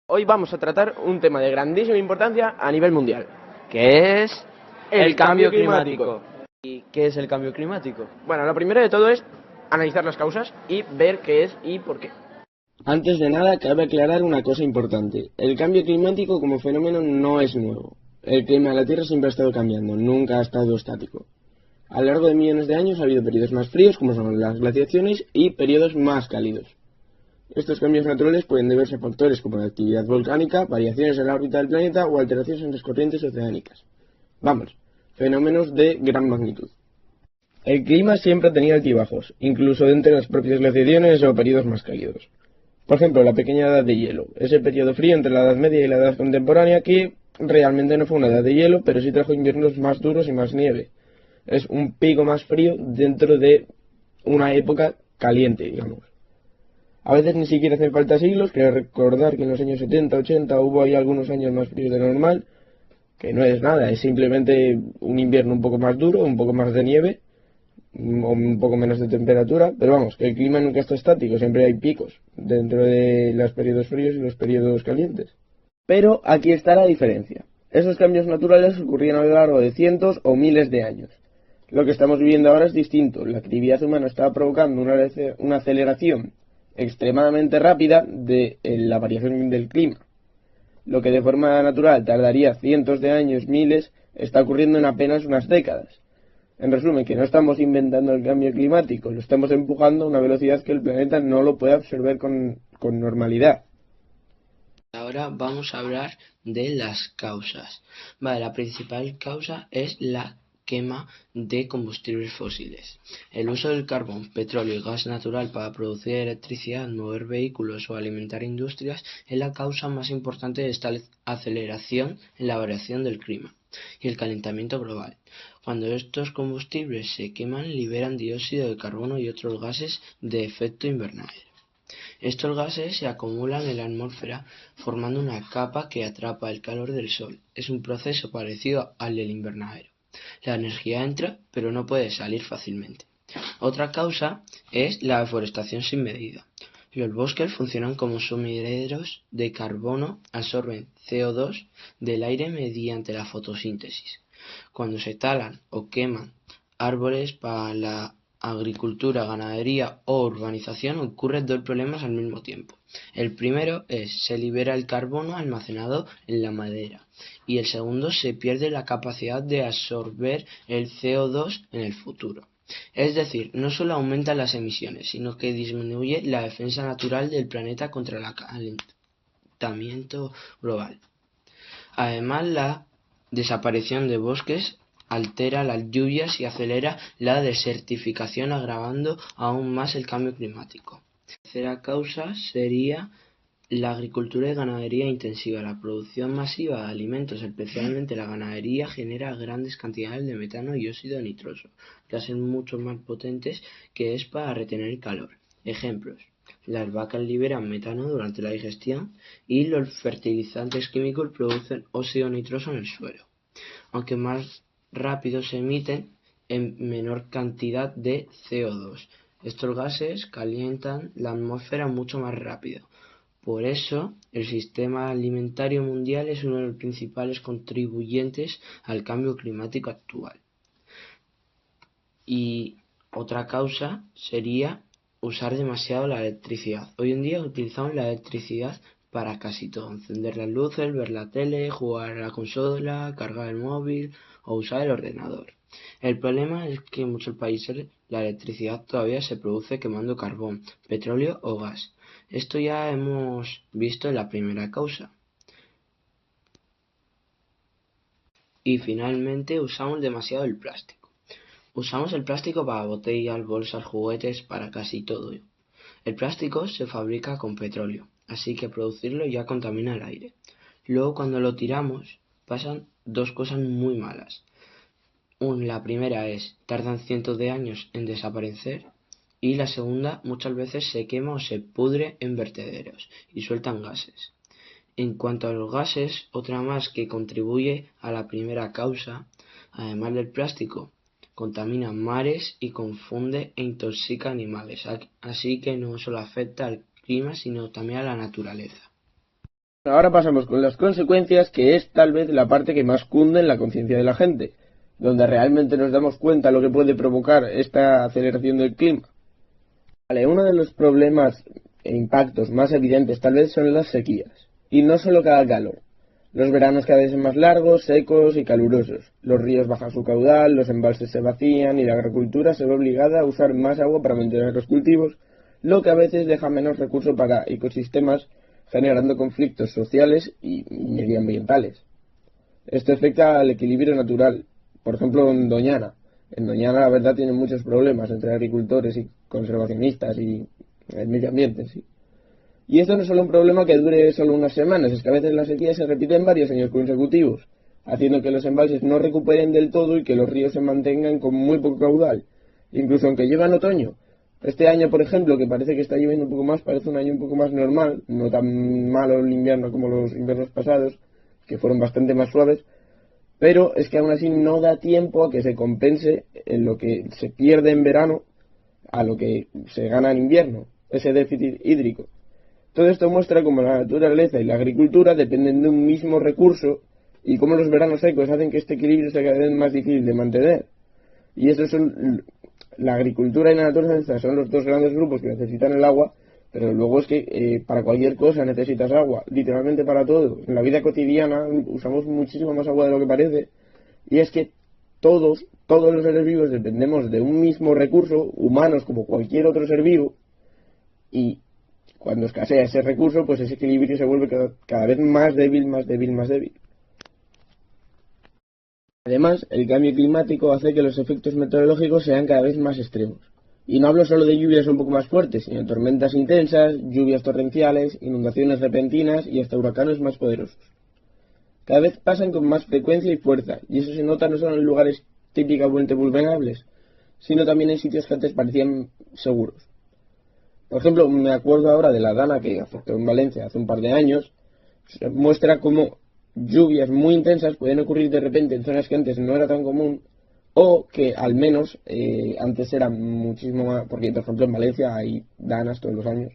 Hoy vamos a tratar un tema de grandísima importancia a nivel mundial, que es el cambio climático. ¿Y qué es el cambio climático? Bueno, lo primero de todo es analizar las causas y ver qué es y por qué. Antes de nada, cabe aclarar una cosa importante. El cambio climático como fenómeno no es nuevo. El clima de la Tierra siempre ha estado cambiando, nunca ha estado estático. A lo largo de millones de años ha habido periodos más fríos, como son las glaciaciones, y periodos más cálidos. Estos cambios naturales pueden deberse a factores como la actividad volcánica, variaciones en la órbita del planeta o alteraciones en las corrientes oceánicas. Vamos, fenómenos de gran magnitud. El clima siempre ha tenido altibajos, incluso dentro de las propias glaciaciones o periodos más cálidos. Por ejemplo, la pequeña edad de hielo, ese periodo frío entre la Edad Media y la Edad Contemporánea que realmente no fue una edad de hielo, pero sí trajo inviernos más duros y más nieve. Es un pico más frío dentro de una época caliente, digamos. A veces ni siquiera hacen falta siglos, quiero recordar que en los años 70, 80 hubo ahí algunos años más fríos de lo normal, que no es nada, es simplemente un invierno un poco más duro, un poco más de nieve, o un poco menos de temperatura, pero vamos, que el clima nunca está estático, siempre hay picos dentro de los periodos fríos y los periodos calientes. Pero aquí está la diferencia. Esos cambios naturales ocurrían a lo largo de cientos o miles de años. Lo que estamos viviendo ahora es distinto. La actividad humana está provocando una aceleración extremadamente rápida de la variación del clima. Lo que de forma natural tardaría cientos de años, miles, está ocurriendo en apenas unas décadas. En resumen, que no estamos inventando el cambio climático, lo estamos empujando a una velocidad que el planeta no lo puede absorber con normalidad. Ahora vamos a hablar de las causas. Vale, la principal causa es la quema de combustibles fósiles. El uso del carbón, petróleo y gas natural para producir electricidad, mover vehículos o alimentar industrias es la causa más importante de esta aceleración en la variación del clima y el calentamiento global. Cuando estos combustibles se queman, liberan dióxido de carbono y otros gases de efecto invernadero. Estos gases se acumulan en la atmósfera formando una capa que atrapa el calor del sol. Es un proceso parecido al del invernadero. La energía entra, pero no puede salir fácilmente. Otra causa es la deforestación sin medida. Los bosques funcionan como sumideros de carbono, absorben CO2 del aire mediante la fotosíntesis. Cuando se talan o queman árboles para la agricultura, ganadería o urbanización ocurren dos problemas al mismo tiempo. El primero es se libera el carbono almacenado en la madera y el segundo se pierde la capacidad de absorber el CO2 en el futuro. Es decir, no solo aumenta las emisiones, sino que disminuye la defensa natural del planeta contra el calentamiento global. Además, la desaparición de bosques altera las lluvias y acelera la desertificación, agravando aún más el cambio climático. La tercera causa sería la agricultura y ganadería intensiva. La producción masiva de alimentos, especialmente la ganadería, genera grandes cantidades de metano y óxido nitroso, gases mucho más potentes que es para retener calor. Ejemplos: las vacas liberan metano durante la digestión y los fertilizantes químicos producen óxido nitroso en el suelo, aunque más rápido se emiten en menor cantidad de CO2. Estos gases calientan la atmósfera mucho más rápido. Por eso, el sistema alimentario mundial es uno de los principales contribuyentes al cambio climático actual. Y otra causa sería usar demasiado la electricidad. Hoy en día utilizamos la electricidad para casi todo: encender las luces, ver la tele, jugar a la consola, cargar el móvil o usar el ordenador. El problema es que en muchos países la electricidad todavía se produce quemando carbón, petróleo o gas. Esto ya hemos visto en la primera causa. Y finalmente usamos demasiado el plástico. Usamos el plástico para botellas, bolsas, juguetes, para casi todo. El plástico se fabrica con petróleo, así que producirlo ya contamina el aire. Luego, cuando lo tiramos, pasan dos cosas muy malas. La primera es, tardan cientos de años en desaparecer, y la segunda, muchas veces se quema o se pudre en vertederos y sueltan gases. En cuanto a los gases, otra más que contribuye a la primera causa, además del plástico, contamina mares y confunde e intoxica animales, así que no solo afecta al clima, sino también a la naturaleza. Ahora pasamos con las consecuencias, que es tal vez la parte que más cunde en la conciencia de la gente, donde realmente nos damos cuenta de lo que puede provocar esta aceleración del clima. Vale, uno de los problemas e impactos más evidentes tal vez son las sequías, y no solo que haga calor. Los veranos cada vez son más largos, secos y calurosos. Los ríos bajan su caudal, los embalses se vacían y la agricultura se ve obligada a usar más agua para mantener los cultivos, lo que a veces deja menos recursos para ecosistemas, generando conflictos sociales y medioambientales. Esto afecta al equilibrio natural. Por ejemplo, en Doñana. En Doñana la verdad tienen muchos problemas entre agricultores y conservacionistas y el medio ambiente, sí. Y esto no es solo un problema que dure solo unas semanas, es que a veces las sequías se repiten varios años consecutivos, haciendo que los embalses no recuperen del todo y que los ríos se mantengan con muy poco caudal, incluso aunque llega en otoño. Este año, por ejemplo, que parece que está lloviendo un poco más, parece un año un poco más normal, no tan malo el invierno como los inviernos pasados, que fueron bastante más suaves, pero es que aún así no da tiempo a que se compense en lo que se pierde en verano a lo que se gana en invierno, ese déficit hídrico. Todo esto muestra cómo la naturaleza y la agricultura dependen de un mismo recurso y cómo los veranos secos hacen que este equilibrio sea cada vez más difícil de mantener. Y eso son la agricultura y la naturaleza son los dos grandes grupos que necesitan el agua, pero luego es que para cualquier cosa necesitas agua, literalmente para todo. En la vida cotidiana usamos muchísimo más agua de lo que parece, y es que todos los seres vivos dependemos de un mismo recurso, humanos como cualquier otro ser vivo, y cuando escasea ese recurso, pues ese equilibrio se vuelve cada vez más débil, más débil, más débil. Además, el cambio climático hace que los efectos meteorológicos sean cada vez más extremos. Y no hablo solo de lluvias un poco más fuertes, sino de tormentas intensas, lluvias torrenciales, inundaciones repentinas y hasta huracanes más poderosos. Cada vez pasan con más frecuencia y fuerza, y eso se nota no solo en lugares típicamente vulnerables, sino también en sitios que antes parecían seguros. Por ejemplo, me acuerdo ahora de la Dana que afectó en Valencia hace un par de años. Muestra cómo lluvias muy intensas pueden ocurrir de repente en zonas que antes no era tan común, o que al menos antes era muchísimo más, porque por ejemplo en Valencia hay danas todos los años,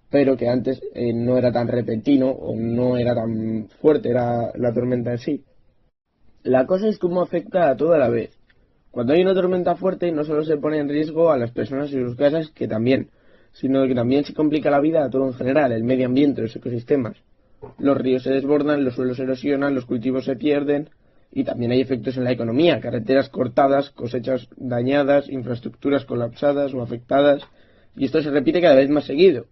pero que antes no era tan repentino o no era tan fuerte era la tormenta en sí. La cosa es cómo afecta a todo a la vez. Cuando hay una tormenta fuerte no solo se pone en riesgo a las personas y sus casas, que también, sino que también se complica la vida a todo en general, el medio ambiente, los ecosistemas. Los ríos se desbordan, los suelos se erosionan, los cultivos se pierden, y también hay efectos en la economía, carreteras cortadas, cosechas dañadas, infraestructuras colapsadas o afectadas, y esto se repite cada vez más seguido.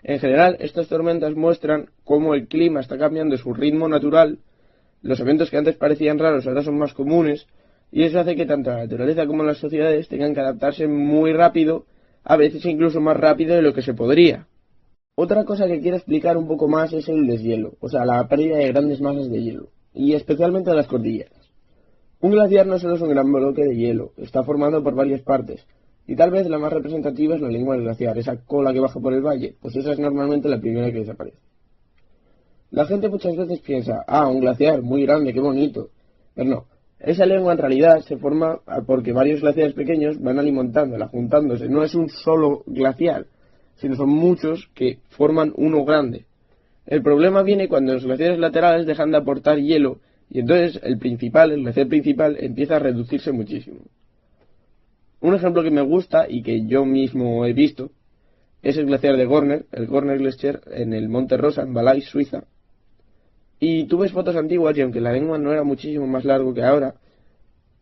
En general, estas tormentas muestran cómo el clima está cambiando su ritmo natural, los eventos que antes parecían raros ahora son más comunes, y eso hace que tanto la naturaleza como las sociedades tengan que adaptarse muy rápido, a veces incluso más rápido de lo que se podría. Otra cosa que quiero explicar un poco más es el deshielo, o sea, la pérdida de grandes masas de hielo, y especialmente de las cordilleras. Un glaciar no solo es un gran bloque de hielo, está formado por varias partes, y tal vez la más representativa es la lengua del glaciar, esa cola que baja por el valle, pues esa es normalmente la primera que desaparece. La gente muchas veces piensa, un glaciar, muy grande, qué bonito, pero no. Esa lengua en realidad se forma porque varios glaciares pequeños van alimentándola, juntándose. No es un solo glaciar, sino son muchos que forman uno grande. El problema viene cuando los glaciares laterales dejan de aportar hielo y entonces el glaciar principal empieza a reducirse muchísimo. Un ejemplo que me gusta y que yo mismo he visto es el glaciar de Gorner, el Gorner Glacier en el Monte Rosa, en Valais, Suiza. Y tú ves fotos antiguas y aunque la lengua no era muchísimo más largo que ahora,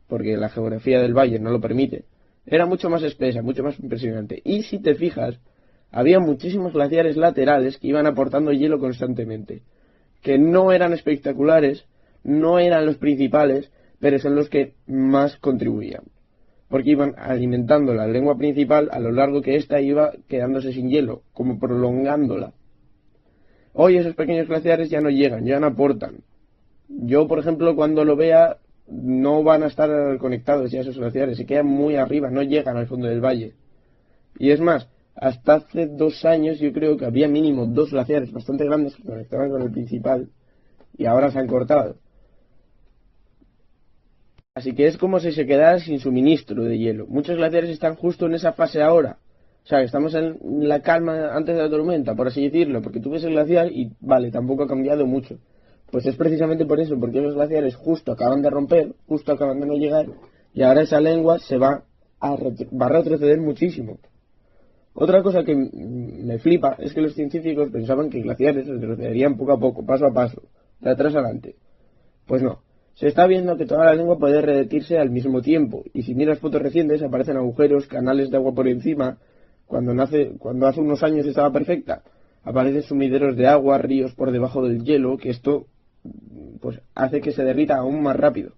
porque la geografía del valle no lo permite, era mucho más espesa, mucho más impresionante. Y si te fijas, había muchísimos glaciares laterales que iban aportando hielo constantemente, que no eran espectaculares, no eran los principales, pero son los que más contribuían, porque iban alimentando la lengua principal a lo largo que ésta iba quedándose sin hielo, como prolongándola. Hoy esos pequeños glaciares ya no llegan, ya no aportan. Yo, por ejemplo, cuando lo vea, no van a estar conectados ya esos glaciares, se quedan muy arriba, no llegan al fondo del valle. Y es más, hasta hace 2 años yo creo que había mínimo 2 glaciares bastante grandes que conectaban con el principal, y ahora se han cortado. Así que es como si se quedara sin suministro de hielo. Muchos glaciares están justo en esa fase ahora, O sea, que estamos en la calma antes de la tormenta, por así decirlo, porque tú ves el glaciar y vale, tampoco ha cambiado mucho. Pues es precisamente por eso, porque los glaciares justo acaban de romper, justo acaban de no llegar, y ahora esa lengua se va a retroceder muchísimo. Otra cosa que me flipa es que los científicos pensaban que glaciares se retrocederían poco a poco, paso a paso, de atrás adelante. Pues no. Se está viendo que toda la lengua puede derretirse al mismo tiempo, y si miras fotos recientes aparecen agujeros, canales de agua por encima, cuando hace unos años estaba perfecta. Aparecen sumideros de agua, ríos por debajo del hielo, que esto pues hace que se derrita aún más rápido.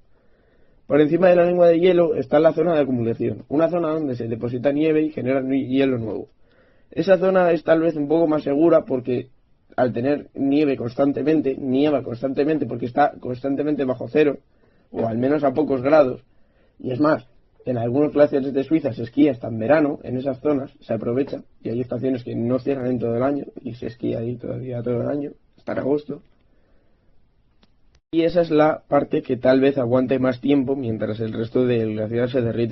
Por encima de la lengua de hielo está la zona de acumulación, una zona donde se deposita nieve y genera hielo nuevo. Esa zona es tal vez un poco más segura porque al tener nieva constantemente porque está constantemente bajo cero, o al menos a pocos grados, y es más, en algunos glaciares de Suiza se esquía hasta en verano, en esas zonas se aprovecha, y hay estaciones que no cierran en todo el año, y se esquía ahí todavía todo el año, hasta en agosto. Y esa es la parte que tal vez aguante más tiempo mientras el resto del glaciar se derrite.